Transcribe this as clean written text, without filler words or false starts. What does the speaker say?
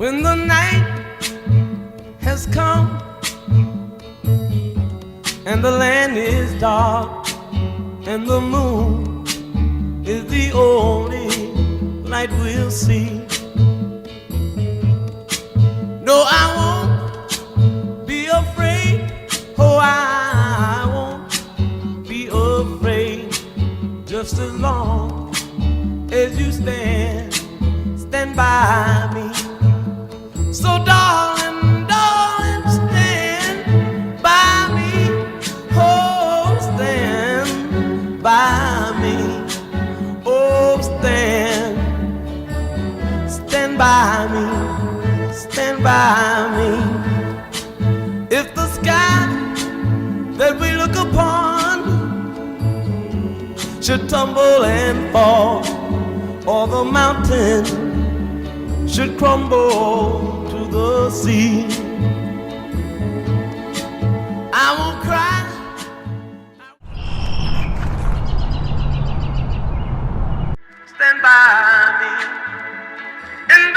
When the night has come and the land is dark and the moon is the only light we'll see. No, I won't be afraid. Oh, I won't be afraid. Just as long as you stand by me. So darling, darling, stand by me. Oh, stand by me. Oh, stand by me. Stand by me. If the sky that we look upon should tumble and fall, or the mountain should crumble to the sea, I won't cry. Stand by me, and